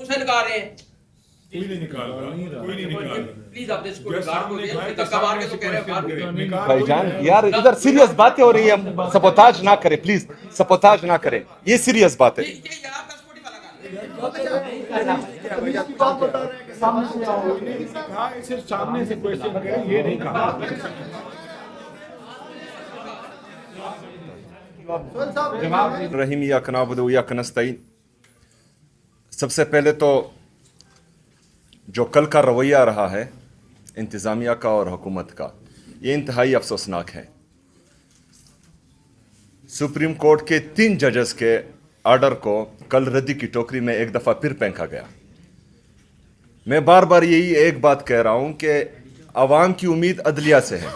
उसे निकाल रहे हैं। कोई नहीं निकाल रहा, कोई नहीं निकाल रहा। प्लीज आप इसको गार्ड को धक्का मार के तो कह रहे हैं बाहर। भाईजान यार इधर सीरियस बातें हो रही है, सबोताज ना करें प्लीज, सबोताज ना करें, ये सीरियस बात है। ये यार का स्पोर्टी वाला गाना कहा सिर्फ सामने से क्वेश्चन करे, ये नहीं कहा। रहीम या कनाबुदु या कनस्तईन। सबसे पहले तो जो कल का रवैया रहा है इंतज़ामिया का और हुकूमत का, ये इंतहाई अफसोसनाक है। सुप्रीम कोर्ट के 3 जजेस के आर्डर को कल रद्दी की टोकरी में एक दफ़ा फिर फेंका गया। मैं बार बार यही एक बात कह रहा हूं कि आवाम की उम्मीद अदलिया से है।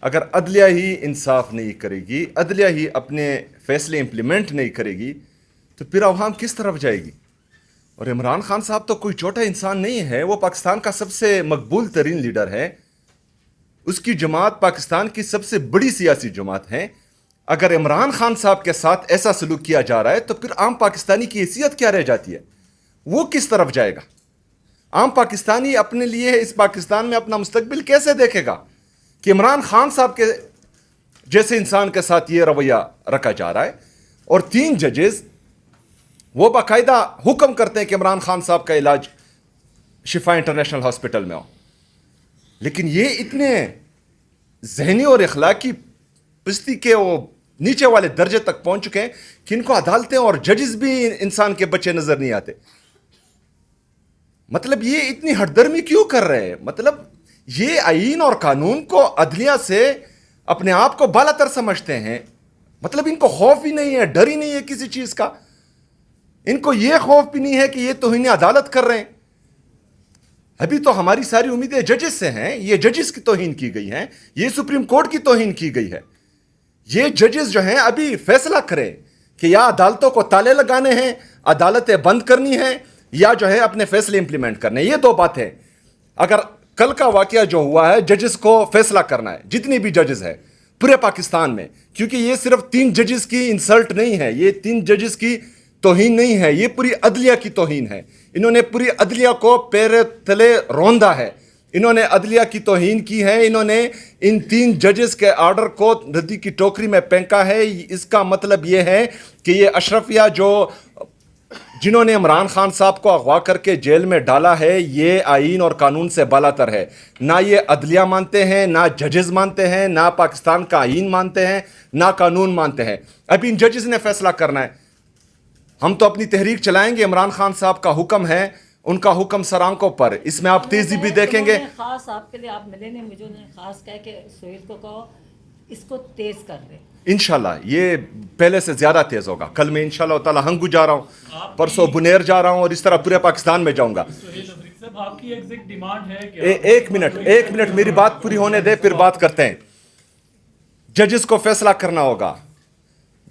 अगर अदलिया ही इंसाफ नहीं करेगी, अदलिया ही अपने फैसले इम्प्लीमेंट नहीं करेगी, तो फिर आवाम किस तरफ जाएगी? और इमरान खान साहब तो कोई छोटा इंसान नहीं है, वो पाकिस्तान का सबसे मकबूल तरीन लीडर है। उसकी जमात पाकिस्तान की सबसे बड़ी सियासी जमात है। अगर इमरान खान साहब के साथ ऐसा सलूक किया जा रहा है तो फिर आम पाकिस्तानी की हैसियत क्या रह जाती है? वो किस तरफ जाएगा? आम पाकिस्तानी अपने लिए इस पाकिस्तान में अपना मुस्तकबिल कैसे देखेगा कि इमरान खान साहब के जैसे इंसान के साथ ये रवैया रखा जा रहा है? और 3 जजेस वो बाकायदा हुक्म करते हैं कि इमरान खान साहब का इलाज शिफा इंटरनेशनल हॉस्पिटल में हो, लेकिन ये इतने जहनी और अखलाकी पिस्ती के वो नीचे वाले दर्जे तक पहुंच चुके हैं कि इनको अदालतें और जजेस भी इंसान के बच्चे नजर नहीं आते। मतलब ये इतनी हटदर्मी क्यों कर रहे हैं? मतलब ये आईन और कानून को अदलिया से अपने आप को बालातर समझते हैं। मतलब इनको खौफ ही नहीं है, डर ही नहीं है किसी चीज का। इनको ये खौफ भी नहीं है कि ये तौहीन अदालत कर रहे हैं। अभी तो हमारी सारी उम्मीदें जजेस से हैं। ये जजेस की तौहीन की गई हैं, ये सुप्रीम कोर्ट की तौहीन की गई है। ये जजेस जो हैं अभी फैसला करें कि या अदालतों को ताले लगाने हैं, अदालतें बंद करनी हैं, या जो है अपने फैसले इंप्लीमेंट करने। ये 2 बातें। अगर कल का वाकया जो हुआ है, जजेस को फैसला करना है, जितनी भी जजेस है पूरे पाकिस्तान में, क्योंकि ये सिर्फ 3 जजेस की इंसल्ट नहीं है, ये 3 जजेस की तौहीन नहीं है, ये पूरी अदलिया की तौहीन है। इन्होंने पूरी अदलिया को पैर तले रौंदा है, इन्होंने अदलिया की तौहीन की है। इन्होंने इन 3 जजेस के आर्डर को रद्दी की टोकरी में फेंका है। इसका मतलब ये है कि ये अशरफिया जो जिन्होंने इमरान खान साहब को अगवा करके जेल में डाला है, ये आईन और कानून से बालातर है। ना ये अदलिया मानते हैं, ना जजेस मानते हैं, ना पाकिस्तान का आईन मानते हैं, ना कानून मानते हैं। अभी इन जजेस ने फैसला करना है। हम तो अपनी तहरीक चलाएंगे, इमरान खान साहब का हुक्म है, उनका हुक्म सर आंखों पर। इसमें आप तेजी भी देखेंगे। खास आपके लिए आप मिले नहीं, मुझे खास कह के सोहेल को कहो इसको तेज कर दे। इंशाल्लाह ये पहले से ज्यादा तेज होगा। कल मैं इंशाल्लाह ताला हंगू जा रहा हूँ, परसों बुनेर जा रहा हूँ, और इस तरह पूरे पाकिस्तान में जाऊंगा। आपकी एग्जैक्ट डिमांड है कि एक मिनट मेरी बात पूरी होने दे, फिर बात करते हैं। जजेस को फैसला करना होगा।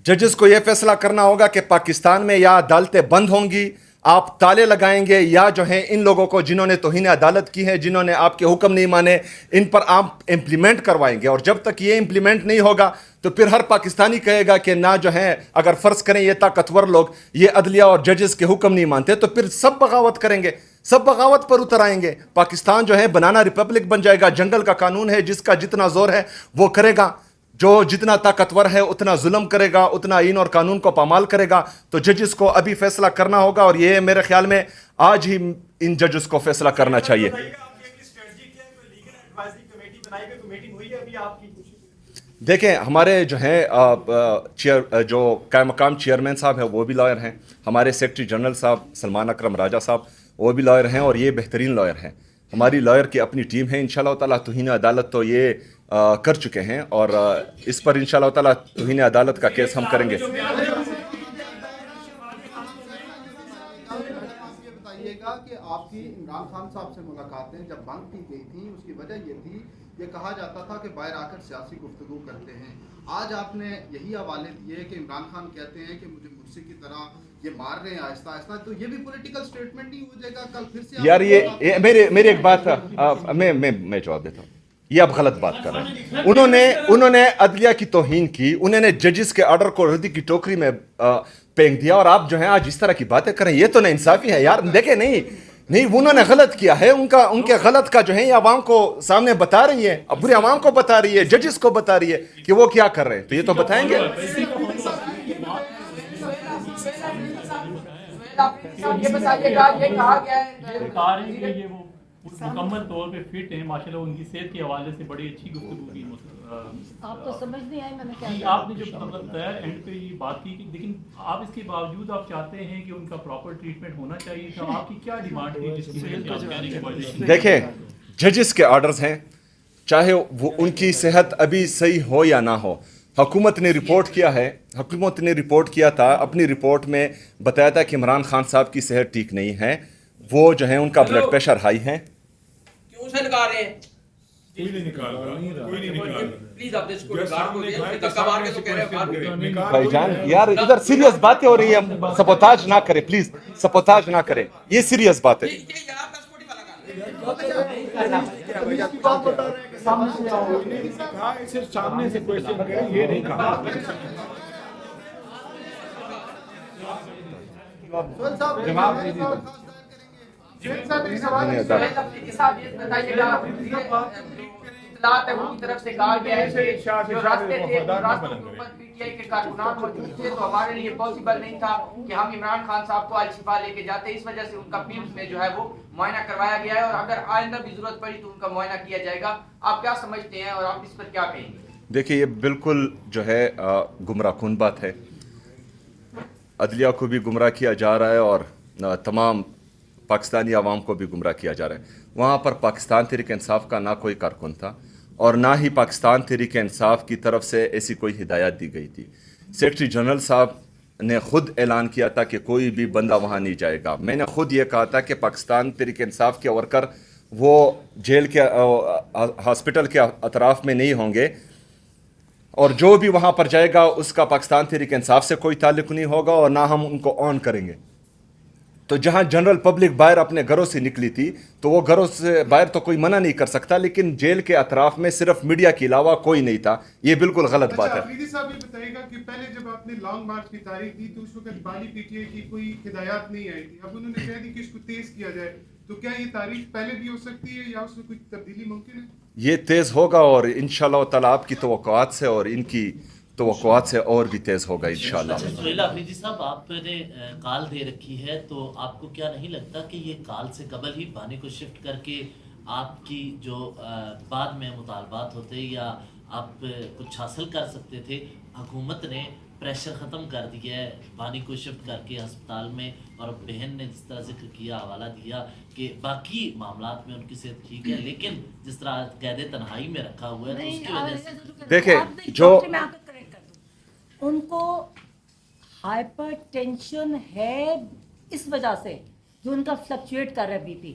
जजेस को यह फैसला करना होगा कि पाकिस्तान में या अदालतें बंद होंगी, आप ताले लगाएंगे, या जो है इन लोगों को जिन्होंने तौहीन अदालत की है, जिन्होंने आपके हुक्म नहीं माने, इन पर आप इम्प्लीमेंट करवाएंगे। और जब तक ये इम्प्लीमेंट नहीं होगा तो फिर हर पाकिस्तानी कहेगा कि ना जो है, अगर फर्ज करें ये ताकतवर लोग ये अदलिया और जजेस के हुक्म नहीं मानते, तो फिर सब बगावत करेंगे, सब बगावत पर उतर आएंगे। पाकिस्तान जो है बनाना रिपब्लिक बन जाएगा। जंगल का कानून है, जिसका जितना जोर है वो करेगा, जो जितना ताकतवर है उतना जुल्म करेगा, उतना आईन और कानून को पामाल करेगा। तो जजेस को अभी फैसला करना होगा, और ये मेरे ख्याल में आज ही इन जजेस को फैसला करना चाहिए। देखें, हमारे जो हैं जो कायम मकाम चेयरमैन साहब हैं वो भी लॉयर हैं, हमारे सेक्रेटरी जनरल साहब सलमान अकरम राजा साहब वो भी लॉयर हैं, और ये बेहतरीन लॉयर हैं। हमारी लॉयर की अपनी टीम है। इंशाल्लाह ताला तौहीन अदालत तो ये कर चुके हैं, और इस पर इंशाल्लाह ताला तौहीन अदालत का केस हम करेंगे। बताइएगा कि आपकी इमरान खान साहब से मुलाकातें जब बंद की गई थी, उसकी वजह ये थी, ये कहा जाता था कि बाहर आकर सियासी गुफ्तगू करते हैं। आज आपने यही हवाले दिए कि इमरान खान कहते हैं कि मुझे मुर्सी की तरह ये मार रहे हैं आहिस्ता आहिस्ता, तो ये भी पॉलिटिकल स्टेटमेंट नहीं हो जाएगा कल फिर से? यार ये मेरी एक बात मैं जवाब देता हूँ। ये आप गलत बात कर रहे हैं। उन्होंने अदलिया की तौहीन की, उन्होंने जजेस के आर्डर को रद्दी की टोकरी में फेंक दिया और आप जो है आज इस तरह की बातें करें, ये तो ना इंसाफी है यार। देखे नहीं उन्होंने गलत किया है, उनके गलत का जो है ये आवाम को सामने बता रही है, अब पूरी आवाम को बता रही है, जजेस को बता रही है कि वो क्या कर रहे हैं, तो ये तो बताएंगे। ये बताइएगा, ये कहा गया है सरकार है कि ये वो मुकम्मल तौर पे फिट हैं माशाल्लाह, उनकी सेहत के हवाले से बड़ी अच्छी गुफ्तगू की। आपको समझ नहीं आई मैंने क्या जी, कहा? आपने जो मतलब तय एंड पे ये बात की, लेकिन आप इसके बावजूद आप चाहते हैं कि उनका प्रॉपर ट्रीटमेंट होना चाहिए था। आपकी क्या डिमांड थी जिसकी वजह से आप कह रहे हैं कि वजह? देखें, जजेस के ऑर्डर्स हैं, चाहे वो उनकी सेहत अभी सही हो या ना हो। हुकूमत ने रिपोर्ट किया है, हुकूमत ने रिपोर्ट किया था, अपनी रिपोर्ट में बताया था कि इमरान खान साहब की सेहत ठीक नहीं है, वो जो है उनका ब्लड प्रेशर हाई है। क्यों से निकाल रहे हैं? कोई नहीं निकाल रहा, कोई नहीं निकाल रहा। प्लीज अपने इसको निकाल को दिया, धक्का मार के तो कह रहे हैं बाहर। भाईजान यार इधर सीरियस बातें हो रही है, सपोताज ना करें प्लीज, सपोताज ना करें, ये सीरियस बात है। ये यार का स्पॉटिफाई लगा कहा इसे सामने से क्वेश्चन करें, ये नहीं कहा। सोहेल साहब जवाब दीजिए। सोहेल साहब एक सवाल है। साहब ये बताइएगा, इत्तलात है उनकी तरफ से कहा गया है कि जो रास्ते थे रास्तों के ऊपर पीटीआई के कारकुनान मौजूद थे, तो हमारे लिए पॉसिबल नहीं था कि हम इमरान खान साहब को अल शिफा लेके जाते। इस वजह से उनका पीम्स में जो है वो मुआयना करवाया गया है और अगर आइंदा भी जरूरत पड़ी तो उनका मुआयना किया जाएगा। आप क्या समझते हैं और आप इस पर क्या कहेंगे? देखिए ये बिल्कुल जो है गुमराह कुन बात है, अदलिया को भी गुमराह किया जा रहा है और तमाम पाकिस्तानी आवाम को भी गुमराह किया जा रहा है। वहाँ पर पाकिस्तान तहरीक इंसाफ का ना कोई कारकुन था और ना ही पाकिस्तान तहरीक इंसाफ की तरफ से ऐसी कोई हिदायत दी गई थी। सेक्रेटरी जनरल साहब ने खुद ऐलान किया था कि कोई भी बंदा वहाँ नहीं जाएगा। मैंने खुद ये कहा था कि पाकिस्तान तहरीक इंसाफ के वर्कर वो जेल के हॉस्पिटल के अतराफ़ में नहीं होंगे और जो भी वहाँ पर जाएगा उसका पाकिस्तान तहरीक इंसाफ से कोई ताल्लुक़ नहीं होगा और ना हम उनको ऑन करेंगे। तो जहाँ जनरल पब्लिक बाहर अपने घरों से निकली थी तो वो घरों से बाहर तो कोई मना नहीं कर सकता, लेकिन जेल के अतराफ में सिर्फ मीडिया के अलावा कोई नहीं था। ये बिल्कुल गलत बात है। अफरीदी साहब ये बताइएगा कि पहले जब आपने लॉन्ग मार्च की तारीख दी तो उस वक्त बाली पीटीआई की कोई हिदायत नहीं आई थी, अब उन्होंने कह दी कि इसको तेज किया जाए, तो क्या ये तारीख पहले भी हो सकती है या उसमें कोई तब्दीली मुमकिन है? ये तेज़ होगा और इंशाअल्लाह ताला आपकी तवक्कुआत से और इनकी तवक्कुआत से और भी तेज़ होगा इंशाअल्लाह। सोहेल अफरीदी साहब, आपने काल दे रखी है, तो आपको क्या नहीं लगता कि ये काल से कबल ही बानी को शिफ्ट करके आपकी जो बाद में मुतालबात होते या आप कुछ हासिल कर सकते थे? हुकूमत ने प्रेशर ख़त्म कर दिया है बानी को शिफ्ट करके अस्पताल में, और बहन ने जिस तरह जिक्र किया, हवाला दिया कि बाकी मामलात में उनकी सेहत ठीक है, लेकिन जिस तरह कैद तन्हाई में रखा हुआ है तो उसकी वजह से देखिए जो उनको हाइपरटेंशन है इस वजह से जो उनका फ्लक्चुएट कर रहा है बीपी।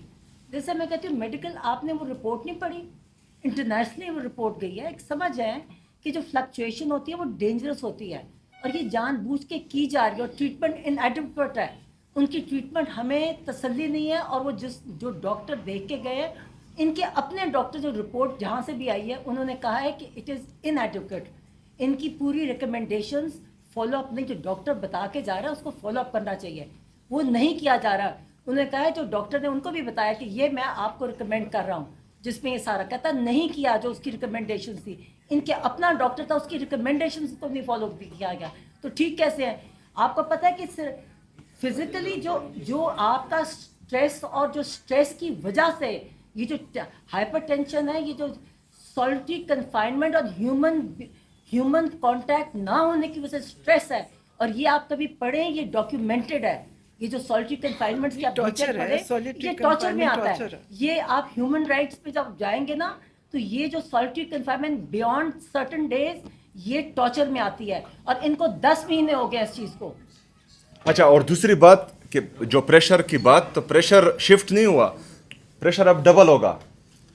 जैसे मैं कहती हूँ मेडिकल, आपने वो रिपोर्ट नहीं पढ़ी, इंटरनेशनली वो रिपोर्ट गई है। एक समझ है कि जो फ्लक्चुएशन होती है वो डेंजरस होती है और ये जानबूझ के की जा रही है और ट्रीटमेंट इनएडिक्वेट है। उनकी ट्रीटमेंट हमें तसल्ली नहीं है और वो जो डॉक्टर देख के गए, इनके अपने डॉक्टर जो रिपोर्ट जहाँ से भी आई है उन्होंने कहा है कि इट इज़ इनएडिक्वेट। इनकी पूरी रिकमेंडेशंस फॉलो अप नहीं, जो डॉक्टर बता के जा रहा है उसको फॉलो अप करना चाहिए, वो नहीं किया जा रहा। उन्होंने कहा है जो डॉक्टर ने उनको भी बताया कि ये मैं आपको रिकमेंड कर रहा हूँ, जिसमें ये सारा कहता नहीं किया जो उसकी रिकमेंडेशन थी। इनके अपना डॉक्टर था, उसकी रिकमेंडेशन को नहीं फॉलो किया गया, तो ठीक कैसे है? आपको पता है कि फिजिकली जो आपका स्ट्रेस और जो स्ट्रेस की वजह से ये जो हाइपरटेंशन है, ये जो सॉलिटरी कन्फाइनमेंट और ह्यूमन कांटेक्ट ना होने की वजह से स्ट्रेस है, और ये आप कभी पढ़ें, ये डॉक्यूमेंटेड है। ये जो सॉलिटरी कन्फाइनमेंट की आप टॉर्चर है, ये टॉर्चर में आता है। ये आप ह्यूमन राइट्स पे जब जाएंगे ना, तो ये जो solitary confinement beyond certain days, ये टॉर्चर में आती है और इनको 10 महीने हो गए इस चीज़ को। अच्छा, और दूसरी बात कि जो प्रेशर की बात, तो प्रेशर शिफ्ट नहीं हुआ, प्रेशर अब डबल होगा।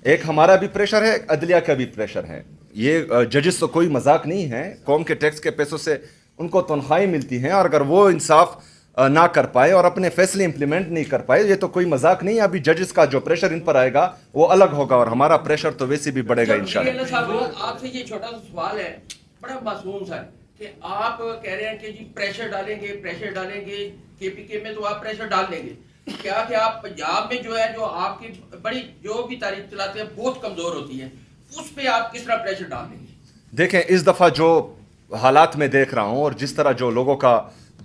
एक हमारा भी प्रेशर है, अदलिया का भी प्रेशर है। ये जजेस तो कोई मजाक नहीं है, कौम के टैक्स के पैसों से उनको तनख्वाहें मिलती हैं और अगर वो इंसाफ ना कर पाए और अपने फैसले इंप्लीमेंट नहीं कर पाए, ये तो कोई मजाक नहीं है। अभी जजेस का जो प्रेशर इन पर आएगा वो अलग होगा और हमारा प्रेशर तो वैसे भी बढ़ेगा इंशाल्लाह। आपसे ये छोटा सा सवाल है, बड़ा मासूम सा है کہ آپ کہہ رہے ہیں کہ جی پریشر ڈالیں گے KPK میں تو آپ پریشر ڈال لیں گے، کیا کہ آپ پنجاب میں جو ہے جو آپ کی بڑی جو بھی تاریخ چلاتے ہیں بہت کمزور ہوتی ہے، اس پہ آپ کس طرح پریشر ڈال لیں گے؟ دیکھیں اس دفعہ جو حالات میں دیکھ رہا ہوں اور جس طرح جو لوگوں کا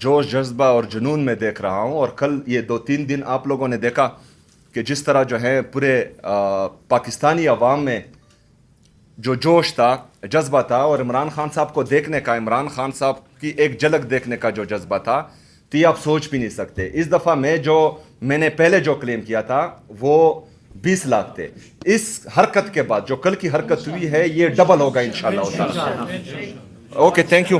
جوش جذبہ اور جنون میں دیکھ رہا ہوں، اور کل یہ 2-3 دن آپ لوگوں نے دیکھا کہ جس طرح جو ہے پورے پاکستانی عوام میں جو جوش تھا، جذبہ تھا، اور عمران خان صاحب کو دیکھنے کا، عمران خان صاحب کی ایک جھلک دیکھنے کا جو جذبہ تھا، تو یہ آپ سوچ بھی نہیں سکتے۔ اس دفعہ میں نے پہلے جو کلیم کیا تھا وہ 20 لاکھ تھے، اس حرکت کے بعد جو کل کی حرکت ہوئی ہے یہ ڈبل ہوگا انشاءاللہ تعالی۔ Okay, thank you.